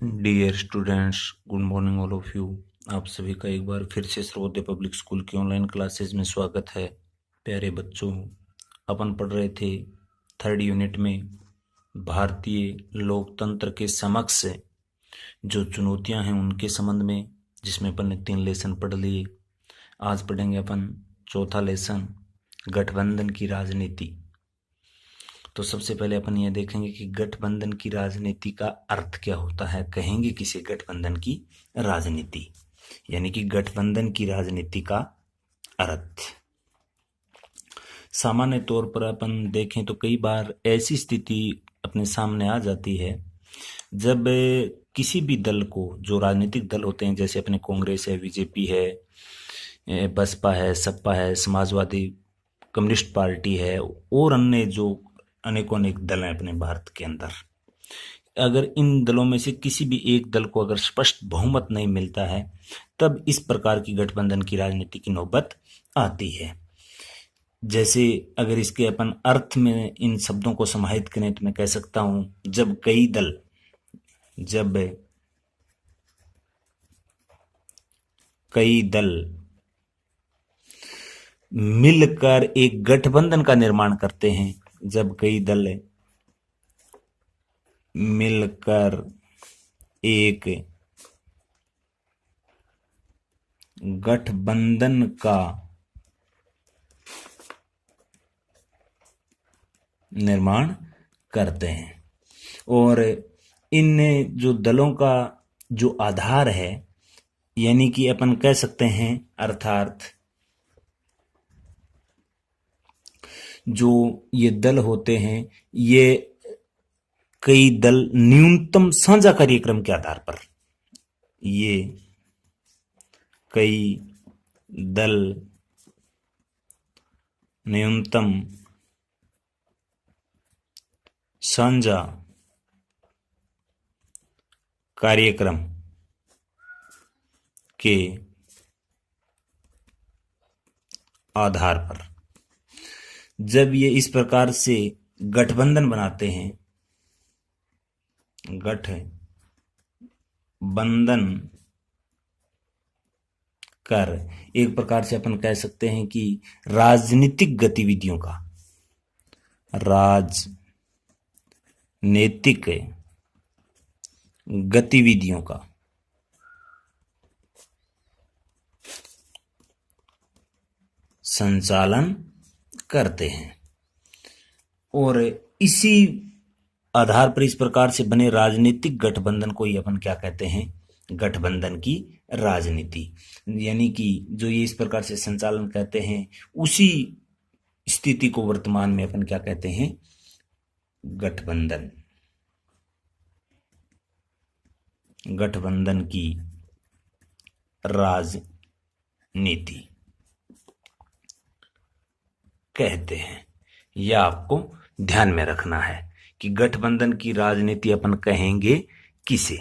Dear students, good morning all of you. आप सभी का एक बार फिर से सर्वोदय पब्लिक स्कूल की ऑनलाइन क्लासेस में स्वागत है। प्यारे बच्चों, अपन पढ़ रहे थे थर्ड यूनिट में भारतीय लोकतंत्र के समक्ष जो चुनौतियां हैं उनके संबंध में, जिसमें अपन ने 3 लेसन पढ़ लिए। आज पढ़ेंगे अपन चौथा लेसन, गठबंधन की राजनीति। तो सबसे पहले अपन ये देखेंगे कि गठबंधन की राजनीति का अर्थ क्या होता है। कहेंगे किसे गठबंधन की राजनीति, यानी कि गठबंधन की राजनीति का अर्थ। सामान्य तौर पर अपन देखें तो कई बार ऐसी स्थिति अपने सामने आ जाती है जब किसी भी दल को, जो राजनीतिक दल होते हैं, जैसे अपने कांग्रेस है, बीजेपी है, बसपा है, सपा है, समाजवादी कम्युनिस्ट पार्टी है और अन्य जो अनेकों अनेक दल हैं अपने भारत के अंदर, अगर इन दलों में से किसी भी एक दल को अगर स्पष्ट बहुमत नहीं मिलता है, तब इस प्रकार की गठबंधन की राजनीति की नौबत आती है। जैसे अगर इसके अपन अर्थ में इन शब्दों को समाहित करें तो मैं कह सकता हूं, जब कई दल मिलकर एक गठबंधन का निर्माण करते हैं, जब कई दल मिलकर एक गठबंधन का निर्माण करते हैं, और इन जो दलों का जो आधार है, यानी कि अपन कह सकते हैं, अर्थात जो ये दल होते हैं, ये कई दल न्यूनतम साझा कार्यक्रम के आधार पर, ये कई दल न्यूनतम साझा कार्यक्रम के आधार पर जब ये इस प्रकार से गठबंधन बनाते हैं, गठबंधन कर एक प्रकार से अपन कह सकते हैं कि राजनीतिक गतिविधियों का संचालन करते हैं, और इसी आधार पर इस प्रकार से बने राजनीतिक गठबंधन को ही अपन क्या कहते हैं, गठबंधन की राजनीति। यानी कि जो ये इस प्रकार से संचालन कहते हैं, उसी स्थिति को वर्तमान में अपन क्या कहते हैं, गठबंधन की राजनीति कहते हैं। यह आपको ध्यान में रखना है कि गठबंधन की राजनीति अपन कहेंगे किसे,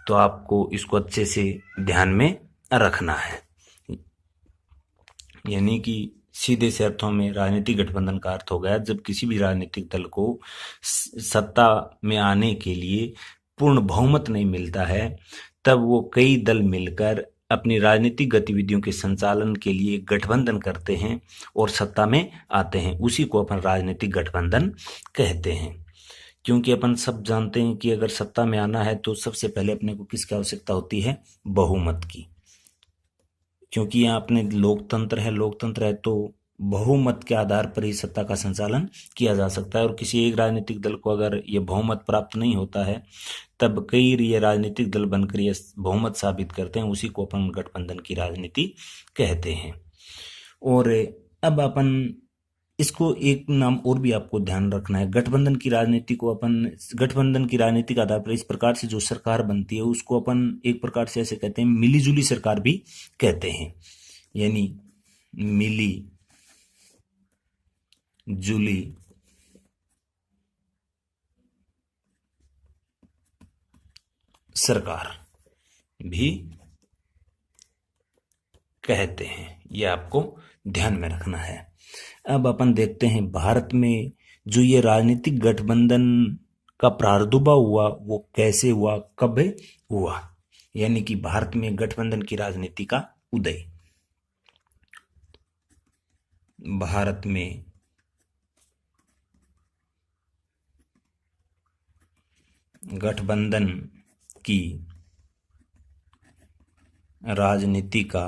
तो आपको इसको अच्छे से ध्यान में रखना है। यानी कि सीधे से अर्थों में राजनीतिक गठबंधन का अर्थ हो गया जब किसी भी राजनीतिक दल को सत्ता में आने के लिए पूर्ण बहुमत नहीं मिलता है, तब वो कई दल मिलकर अपनी राजनीतिक गतिविधियों के संचालन के लिए गठबंधन करते हैं और सत्ता में आते हैं। उसी को अपन राजनीतिक गठबंधन कहते हैं। क्योंकि अपन सब जानते हैं कि अगर सत्ता में आना है तो सबसे पहले अपने को किसकी आवश्यकता होती है, बहुमत की। क्योंकि यहाँ अपने लोकतंत्र है तो बहुमत के आधार पर ही सत्ता का संचालन किया जा सकता है, और किसी एक राजनीतिक दल को अगर ये बहुमत प्राप्त नहीं होता है, तब कई ये राजनीतिक दल बनकर ये बहुमत साबित करते हैं। उसी को अपन गठबंधन की राजनीति कहते हैं। और अब अपन इसको एक नाम और भी आपको ध्यान रखना है। गठबंधन की राजनीति का आधार पर इस प्रकार से जो सरकार बनती है उसको अपन एक प्रकार से ऐसे कहते हैं, मिलीजुली सरकार भी कहते हैं। यानी मिली जुली सरकार भी कहते हैं। यह आपको ध्यान में रखना है। अब अपन देखते हैं भारत में जो ये राजनीतिक गठबंधन का प्रादुर्भाव हुआ वो कैसे हुआ, कब हुआ, यानी कि भारत में गठबंधन की राजनीति का उदय। भारत में गठबंधन की राजनीति का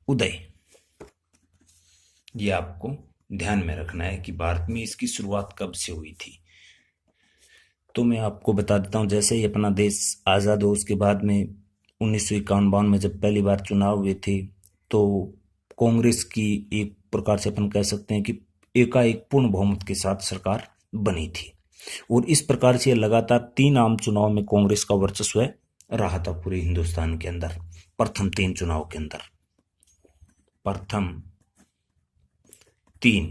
उदय, ये आपको ध्यान में रखना है कि भारत में इसकी शुरुआत कब से हुई थी। तो मैं आपको बता देता हूं, जैसे ही अपना देश आज़ाद हो उसके बाद में 1951-52 में जब पहली बार चुनाव हुए थे तो कांग्रेस की एक प्रकार से अपन कह सकते हैं कि एकाएक पूर्ण बहुमत के साथ सरकार बनी थी, और इस प्रकार से लगातार 3 आम चुनाव में कांग्रेस का वर्चस्व रहा था पूरे हिंदुस्तान के अंदर। प्रथम 3 चुनाव के अंदर, प्रथम 3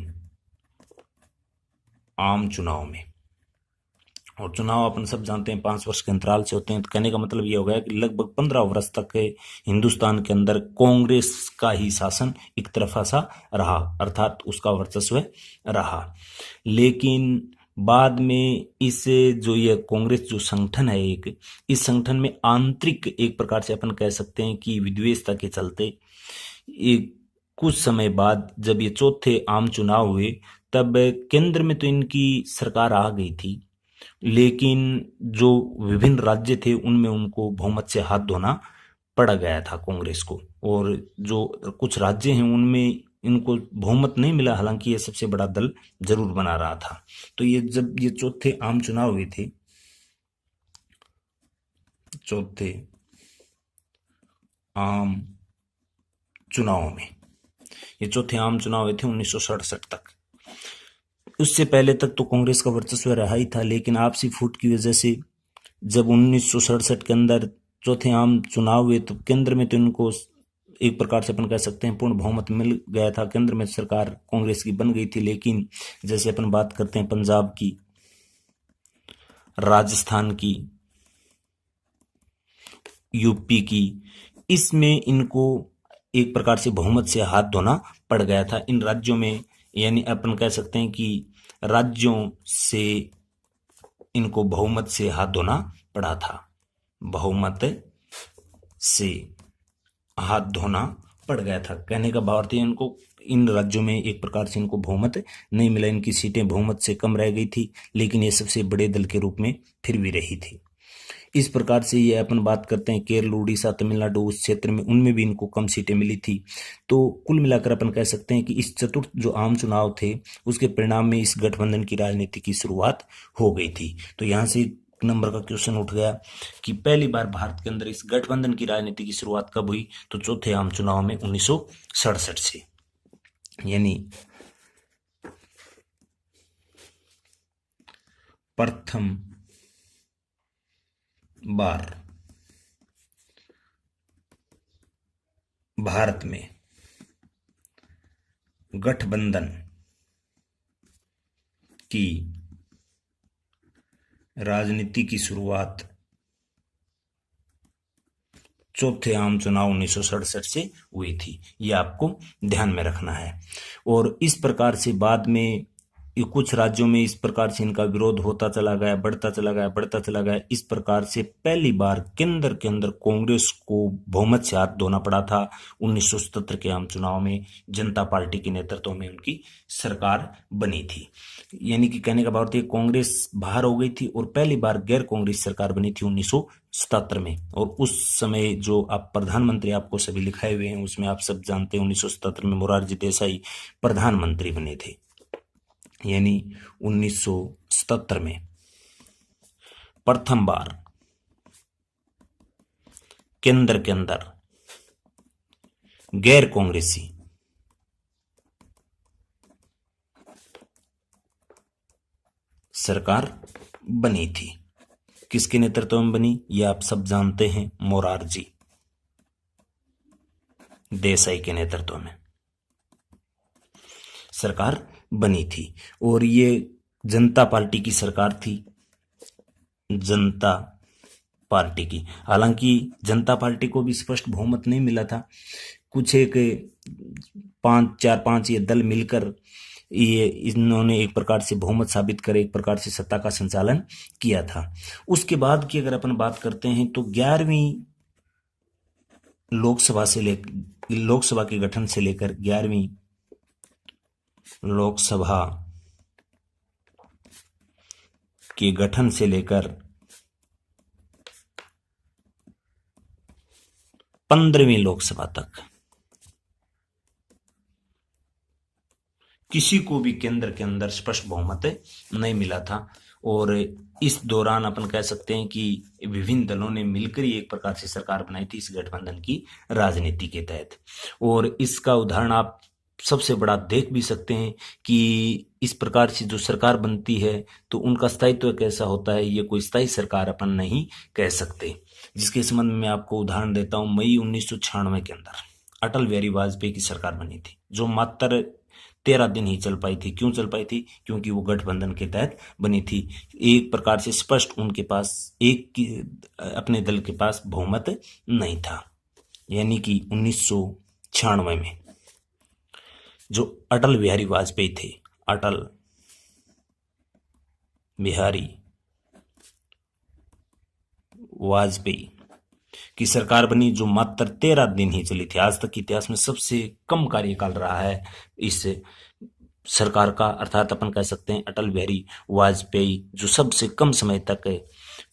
आम चुनाव में, और चुनाव अपन सब जानते हैं 5 वर्ष के अंतराल से होते हैं। तो कहने का मतलब ये हो गया कि लगभग 15 वर्ष तक हिंदुस्तान के अंदर कांग्रेस का ही शासन एक तरफा सा रहा, अर्थात उसका वर्चस्व रहा। लेकिन बाद में इस जो ये कांग्रेस जो संगठन है एक, इस संगठन में आंतरिक एक प्रकार से अपन कह सकते हैं कि विद्वेषता के चलते एक कुछ समय बाद जब ये चौथे आम चुनाव हुए तब केंद्र में तो इनकी सरकार आ गई थी, लेकिन जो विभिन्न राज्य थे उनमें उनको बहुमत से हाथ धोना पड़ गया था कांग्रेस को, और जो कुछ राज्य हैं उनमें इनको बहुमत नहीं मिला, हालांकि ये सबसे बड़ा दल जरूर बना रहा था। तो ये जब ये चौथे आम चुनाव हुए थे, चौथे आम चुनाव में, ये चौथे आम चुनाव हुए थे 1967 तक। उससे पहले तक तो कांग्रेस का वर्चस्व रहा ही था, लेकिन आपसी फूट की वजह से जब 1967 के अंदर चौथे आम चुनाव हुए तो केंद्र में तो इनको एक प्रकार से अपन कह सकते हैं पूर्ण बहुमत मिल गया था, केंद्र में सरकार कांग्रेस की बन गई थी। लेकिन जैसे अपन बात करते हैं पंजाब की, राजस्थान की, यूपी की, इसमें इनको एक प्रकार से बहुमत से हाथ धोना पड़ गया था इन राज्यों में, यानी अपन कह सकते हैं कि राज्यों से इनको बहुमत से हाथ धोना पड़ा था, बहुमत से हाथ धोना पड़ गया था। कहने का भाव है इनको इन राज्यों में एक प्रकार से इनको बहुमत नहीं मिला, इनकी सीटें बहुमत से कम रह गई थी, लेकिन ये सबसे बड़े दल के रूप में फिर भी रही थी। इस प्रकार से ये अपन बात करते हैं केरल, उड़ीसा, तमिलनाडु, उस क्षेत्र में उनमें भी इनको कम सीटें मिली थी। तो कुल मिलाकर अपन कह सकते हैं कि इस चतुर्थ जो आम चुनाव थे उसके परिणाम में इस गठबंधन की राजनीति की शुरुआत हो गई थी। तो यहाँ से नंबर का क्वेश्चन उठ गया कि पहली बार भारत के अंदर इस गठबंधन की राजनीति की शुरुआत कब हुई, तो चौथे आम चुनाव में 1967 से, यानी प्रथम बार भारत में गठबंधन की राजनीति की शुरुआत चौथे आम चुनाव 1967 से हुई थी, ये आपको ध्यान में रखना है। और इस प्रकार से बाद में कुछ राज्यों में इस प्रकार से इनका विरोध होता चला गया, बढ़ता चला गया, बढ़ता चला गया। इस प्रकार से पहली बार केंद्र के अंदर कांग्रेस को बहुमत से हाथ धोना पड़ा था 1977 के आम चुनाव में। जनता पार्टी के नेतृत्व में उनकी सरकार बनी थी, यानी कि कहने का भाव है कांग्रेस बाहर हो गई थी और पहली बार गैर कांग्रेस सरकार बनी थी 1977 में। और उस समय जो आप प्रधानमंत्री आपको सभी लिखाए हुए हैं उसमें आप सब जानते हैं 1977 में मोरारजी देसाई प्रधानमंत्री बने थे, यानी 1977 में प्रथम बार केंद्र के अंदर गैर कांग्रेसी सरकार बनी थी। किसके नेतृत्व में बनी ये आप सब जानते हैं, मोरारजी देसाई के नेतृत्व में सरकार बनी थी। और ये जनता पार्टी की सरकार थी, जनता पार्टी की। हालांकि जनता पार्टी को भी स्पष्ट बहुमत नहीं मिला था, कुछ एक 4-5 ये दल मिलकर ये इन्होंने एक प्रकार से बहुमत साबित कर एक प्रकार से सत्ता का संचालन किया था। उसके बाद की अगर अपन बात करते हैं तो 11वीं लोकसभा के गठन से लेकर 11वीं लोकसभा के गठन से लेकर 15वीं लोकसभा तक किसी को भी केंद्र के अंदर स्पष्ट बहुमत नहीं मिला था। और इस दौरान अपन कह सकते हैं कि विभिन्न दलों ने मिलकर ही एक प्रकार से सरकार बनाई थी इस गठबंधन की राजनीति के तहत। और इसका उदाहरण आप सबसे बड़ा देख भी सकते हैं कि इस प्रकार से जो सरकार बनती है तो उनका स्थायित्व कैसा होता है, ये कोई स्थायी सरकार अपन नहीं कह सकते। जिसके संबंध में आपको उदाहरण देता हूं, मई 1996 के अंदर अटल बिहारी वाजपेयी की सरकार बनी थी, जो मात्र 13 दिन ही चल पाई थी। क्यों चल पाई थी? क्योंकि वो गठबंधन के तहत बनी थी। एक प्रकार से स्पष्ट उनके पास अपने दल के पास बहुमत नहीं था। यानी कि 1996 में जो अटल बिहारी वाजपेयी थे, अटल बिहारी वाजपेयी की सरकार बनी, जो मात्र 13 दिन ही चली थी। आज तक के इतिहास में सबसे कम कार्यकाल रहा है इस सरकार का, अर्थात अपन कह सकते हैं अटल बिहारी वाजपेयी जो सबसे कम समय तक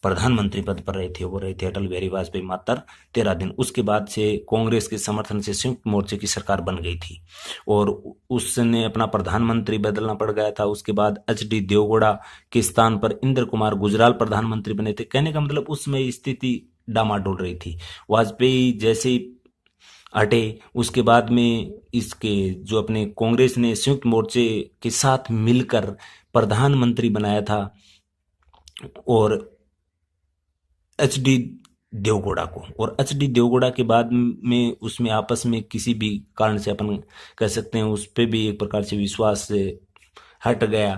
प्रधानमंत्री पद पर रहे थे, वो रहे थे अटल बिहारी वाजपेयी मात्र 13 दिन। उसके बाद से कांग्रेस के समर्थन से संयुक्त मोर्चे की सरकार बन गई थी और उसने अपना प्रधानमंत्री बदलना पड़ गया था। उसके बाद एच.डी. देवगौड़ा के स्थान पर इंद्र कुमार गुजराल प्रधानमंत्री बने थे। कहने का मतलब उसमें स्थिति डामाडोल रही थी। वाजपेयी जैसे ही हटे, उसके बाद में इसके जो अपने कांग्रेस ने संयुक्त मोर्चे के साथ मिलकर प्रधानमंत्री बनाया था और एच.डी. देवगौड़ा को, और एच.डी. देवगौड़ा के बाद में उसमें आपस में किसी भी कारण से अपन कह सकते हैं उस पर भी एक प्रकार से विश्वास हट गया।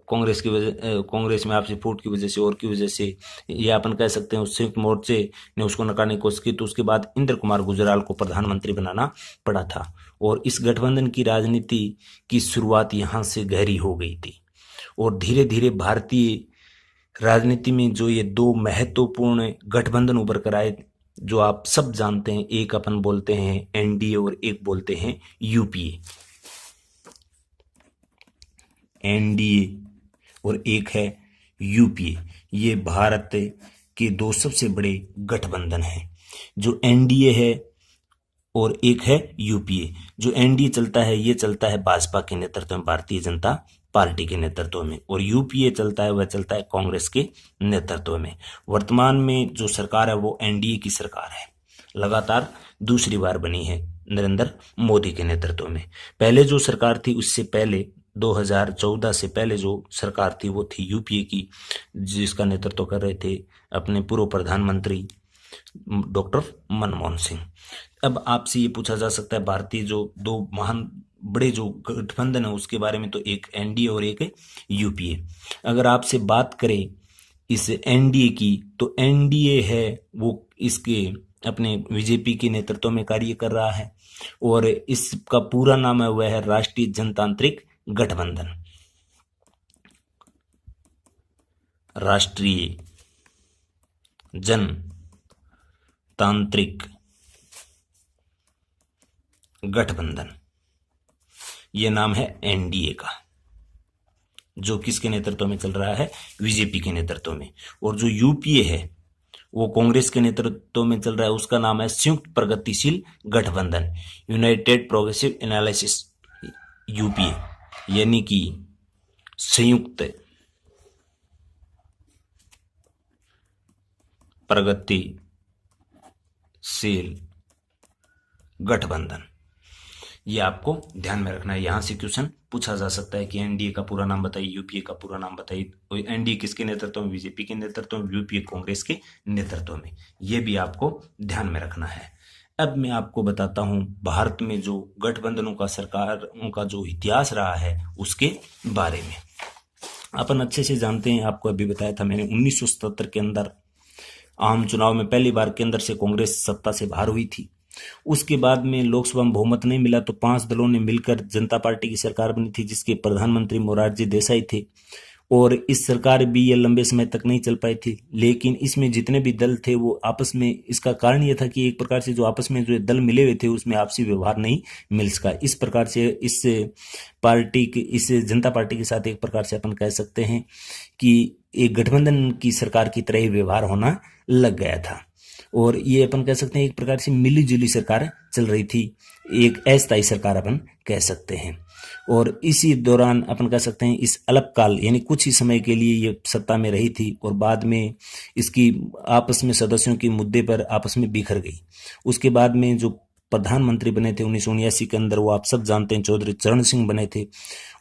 कांग्रेस में आपसी फूट की वजह से और की वजह से, या अपन कह सकते हैं उस संयुक्त मोर्चे ने उसको नकारने की कोशिश की। तो उसके बाद इंद्र कुमार गुजराल को प्रधानमंत्री बनाना पड़ा था और इस गठबंधन की राजनीति की शुरुआत यहाँ से गहरी हो गई थी। और धीरे धीरे भारतीय राजनीति में जो ये दो महत्वपूर्ण गठबंधन उभर कर आए, जो आप सब जानते हैं, एक अपन बोलते हैं एनडीए और एक बोलते हैं यूपीए। एनडीए और एक है यूपीए। ये भारत के दो सबसे बड़े गठबंधन हैं, जो एनडीए है और एक है यूपीए। जो एनडीए चलता है ये चलता है भाजपा के नेतृत्व में, भारतीय जनता पार्टी के नेतृत्व में, और यूपीए चलता है वह चलता है कांग्रेस के नेतृत्व में। वर्तमान में जो सरकार है वो एनडीए की सरकार है, लगातार दूसरी बार बनी है नरेंद्र मोदी के नेतृत्व में। पहले जो सरकार थी उससे पहले 2014 से पहले जो सरकार थी वो थी यूपीए की, जिसका नेतृत्व कर रहे थे अपने पूर्व प्रधानमंत्री डॉक्टर मनमोहन सिंह। अब आपसे ये पूछा जा सकता है भारतीय जो दो महान बड़े जो गठबंधन है उसके बारे में, तो एक एनडीए और एक यूपीए। अगर आपसे बात करें इस एनडीए की, तो एनडीए है वो इसके अपने बीजेपी के नेतृत्व में कार्य कर रहा है और इसका पूरा नाम है वह है राष्ट्रीय जनतांत्रिक गठबंधन। राष्ट्रीय जनतांत्रिक गठबंधन, ये नाम है एनडीए का, जो किसके नेतृत्व में चल रहा है? बीजेपी के नेतृत्व में। और जो यूपीए है वो कांग्रेस के नेतृत्व में चल रहा है, उसका नाम है संयुक्त प्रगतिशील गठबंधन, यूनाइटेड प्रोग्रेसिव एनालिसिस, यूपीए, यानी कि संयुक्त प्रगतिशील गठबंधन। ये आपको ध्यान में रखना है। यहां से क्वेश्चन पूछा जा सकता है कि एनडीए का पूरा नाम बताइए, यूपीए का पूरा नाम बताइए। एनडीए किसके नेतृत्व में? बीजेपी के नेतृत्व में, यूपीए कांग्रेस के नेतृत्व में। ये भी आपको ध्यान में रखना है। अब मैं आपको बताता हूं भारत में जो गठबंधनों का सरकारों का जो इतिहास रहा है उसके बारे में। अपन अच्छे से जानते हैं, आपको अभी बताया था मैंने, 1977 के अंदर आम चुनाव में पहली बार केंद्र से कांग्रेस सत्ता से बाहर हुई थी उसके बाद में लोकसभा में बहुमत नहीं मिला तो 5 दलों ने मिलकर जनता पार्टी की सरकार बनी थी, जिसके प्रधानमंत्री मोरारजी देसाई थे। और इस सरकार भी ये लंबे समय तक नहीं चल पाई थी, लेकिन इसमें जितने भी दल थे वो आपस में, इसका कारण ये था कि एक प्रकार से जो आपस में जो दल मिले हुए थे उसमें आपसी व्यवहार नहीं मिल सका। इस प्रकार से इस पार्टी के, इस जनता पार्टी के साथ एक प्रकार से अपन कह सकते हैं कि एक गठबंधन की सरकार की तरह ही व्यवहार होना लग गया था। और ये अपन कह सकते हैं एक प्रकार से मिली जुली सरकार चल रही थी, एक अस्थायी सरकार अपन कह सकते हैं। और इसी दौरान अपन कह सकते हैं इस अल्पकाल यानी कुछ ही समय के लिए ये सत्ता में रही थी और बाद में इसकी आपस में सदस्यों के मुद्दे पर आपस में बिखर गई। उसके बाद में जो प्रधानमंत्री बने थे 1979 के अंदर, वो आप सब जानते हैं, चौधरी चरण सिंह बने थे।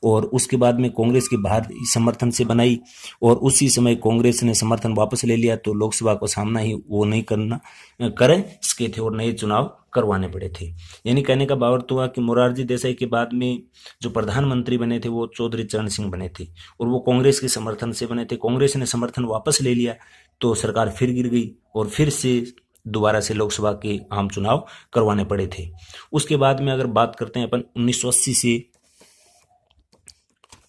और उसके बाद में कांग्रेस के बाहर समर्थन से बनाई और उसी समय कांग्रेस ने समर्थन वापस ले लिया, तो लोकसभा को सामना ही वो नहीं कर सके थे और नए चुनाव करवाने पड़े थे। यानी कहने का भाव हुआ कि मोरारजी देसाई के बाद में जो प्रधानमंत्री बने थे वो चौधरी चरण सिंह बने थे और वो कांग्रेस के समर्थन से बने थे। कांग्रेस ने समर्थन वापस ले लिया तो सरकार फिर गिर गई और फिर से दोबारा से लोकसभा के आम चुनाव करवाने पड़े थे। उसके बाद में अगर बात करते हैं अपन 1980 से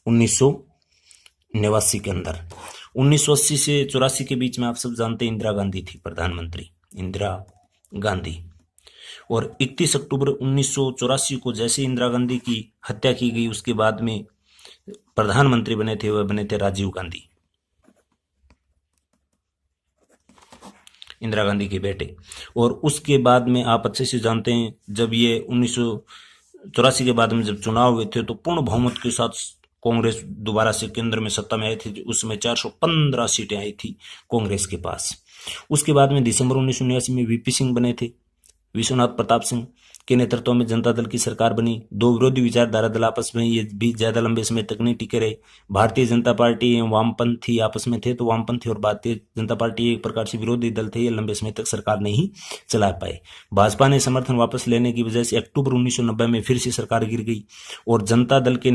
1989 के अंदर, 1980 से 84 के बीच में आप सब जानते हैं इंदिरा गांधी थी प्रधानमंत्री, इंदिरा गांधी। और 31 अक्टूबर 1984 को जैसे इंदिरा गांधी की हत्या की गई, उसके बाद में प्रधानमंत्री बने थे वह बने थे राजीव गांधी, इंदिरा गांधी के बेटे। और उसके बाद में आप अच्छे से जानते हैं जब ये 1984 के बाद में जब चुनाव हुए थे तो पूर्ण बहुमत के साथ कांग्रेस दोबारा से केंद्र में सत्ता में आई थी। उसमें 415 सीटें आई थी कांग्रेस के पास। उसके बाद में दिसंबर 1979 में वीपी सिंह बने थे, विश्वनाथ प्रताप सिंह के नेतृत्व में जनता दल की सरकार बनी। दो विरोधी विचारधारा दल आपस में ये भी ज्यादा लंबे समय तक नहीं टिके रहे। भारतीय जनता पार्टी एवं वामपंथी आपस में थे, तो वामपंथी और भारतीय जनता पार्टी एक प्रकार से विरोधी दल थे, ये लंबे समय तक सरकार नहीं चला पाए। भाजपा ने समर्थन वापस लेने की वजह से अक्टूबर 1990 में फिर से सरकार गिर गई और जनता दल के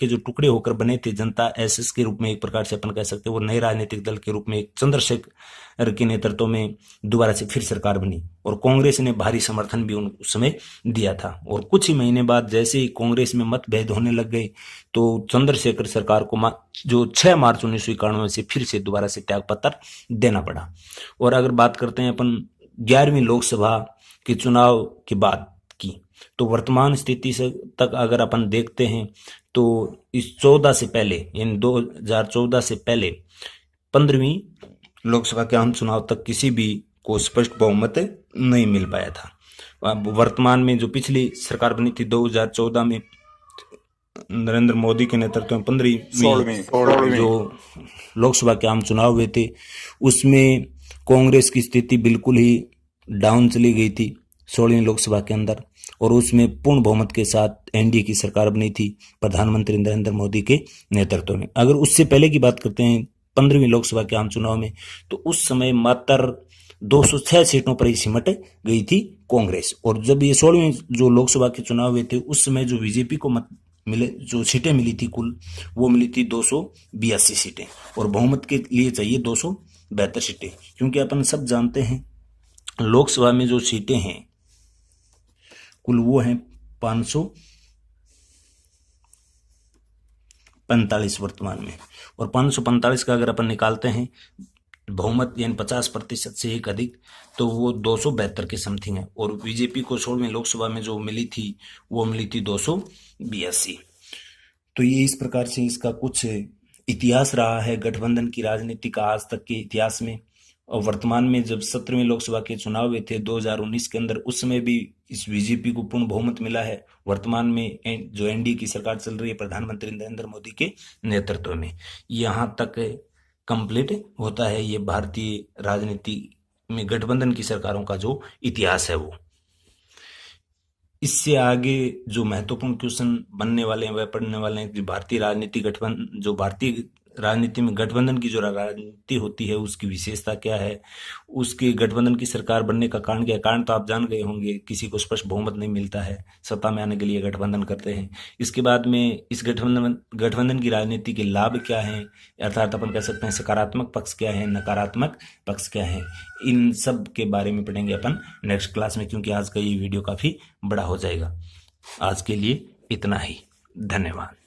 जो टुकड़े होकर बने थे, जनता एसएस के रूप में एक प्रकार से अपन कह सकते हैं, वो नए राजनीतिक दल के रूप में चंद्रशेखर के नेतृत्व में दोबारा से फिर सरकार बनी और कांग्रेस ने भारी समर्थन भी उस समय दिया था। और कुछ ही महीने बाद जैसे ही कांग्रेस में मतभेद होने लग गए तो चंद्रशेखर सरकार को जो 6 मार्च 1991 से फिर से दोबारा से त्यागपत्र देना पड़ा। और अगर बात करते हैं अपन 11वीं लोकसभा के चुनाव के बाद की, तो वर्तमान स्थिति से तक अगर अपन देखते हैं तो इस 14 से पहले यानी 2014 से पहले 15वीं लोकसभा के आम चुनाव तक किसी भी को स्पष्ट बहुमत नहीं मिल पाया था। वर्तमान में जो पिछली सरकार बनी थी 2014 में नरेंद्र मोदी के नेतृत्व में 15वीं जो लोकसभा के आम चुनाव हुए थे, उसमें कांग्रेस की स्थिति बिल्कुल ही डाउन चली गई थी 16वीं लोकसभा के अंदर, और उसमें पूर्ण बहुमत के साथ एनडीए की सरकार बनी थी प्रधानमंत्री नरेंद्र मोदी के नेतृत्व में। अगर उससे पहले की बात करते हैं 15वीं लोकसभा के आम चुनाव में, तो उस समय मात्र 206 सीटों पर ही सिमट गई थी कांग्रेस। और जब ये 16वीं जो लोकसभा के चुनाव हुए थे उस समय जो बीजेपी को मत मिले, जो सीटें मिली थी कुल, वो मिली थी 282 सीटें और बहुमत के लिए चाहिए 272 सीटें। क्योंकि अपन सब जानते हैं लोकसभा में जो सीटें हैं कुल वो हैं 545 वर्तमान में, और 545 का अगर अपन निकालते हैं बहुमत यानी 50% से एक अधिक, तो वो 272 के समथिंग है। और बीजेपी को 16वीं लोकसभा में जो मिली थी वो मिली थी 282। तो ये इस प्रकार से इसका कुछ इतिहास रहा है गठबंधन की राजनीति का आज तक के इतिहास में। और वर्तमान में जब 17वीं लोकसभा के चुनाव हुए थे 2019 के अंदर, उस समय भी इस बीजेपी को पूर्ण बहुमत मिला है। वर्तमान में जो एनडीए की सरकार चल रही है प्रधानमंत्री नरेंद्र मोदी के नेतृत्व में, यहाँ तक कंप्लीट होता है ये भारतीय राजनीति में गठबंधन की सरकारों का जो इतिहास है वो। इससे आगे जो महत्वपूर्ण क्वेश्चन बनने वाले हैं वह पढ़ने वाले हैं कि भारतीय राजनीति गठबंधन, जो भारतीय राजनीति में गठबंधन की जो राजनीति होती है उसकी विशेषता क्या है, उसके गठबंधन की सरकार बनने का कारण क्या है। कारण तो आप जान गए होंगे, किसी को स्पष्ट बहुमत नहीं मिलता है, सत्ता में आने के लिए गठबंधन करते हैं। इसके बाद में इस गठबंधन की राजनीति के लाभ क्या हैं, अर्थात अपन कह सकते हैं सकारात्मक पक्ष क्या है, नकारात्मक पक्ष क्या है, इन सब के बारे में पढ़ेंगे अपन नेक्स्ट क्लास में, क्योंकि आज का ये वीडियो काफ़ी बड़ा हो जाएगा। आज के लिए इतना ही, धन्यवाद।